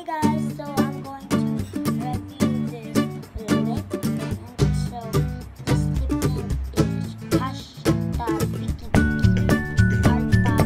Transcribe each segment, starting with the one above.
guys, so I'm going to review this lip, and so this lip tint is hashtag Wikibiki Art Pop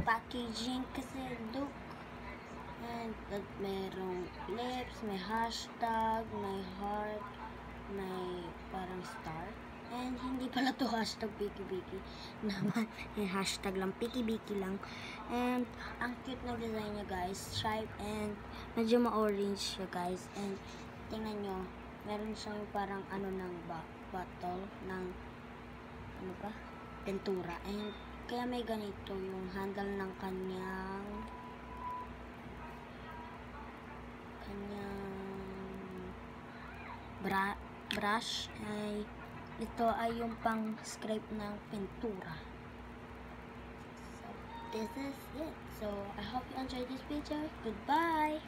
packaging kasi look, and merong lips, may hashtag, may heart, may parang star, and hindi pala to hashtag Wikibiki naman, yung hashtag lang, Wikibiki lang. And ang cute na design niya guys, stripe, and medyo ma-orange siya guys, and tingnan nyo, meron siyang parang ano ng bottle ng ano ba, pintura, and kaya may ganito yung handle ng kanyang brush. Ay ito ay yung pang scrape ng pintura. So this is it. So I hope you enjoyed this video. Goodbye.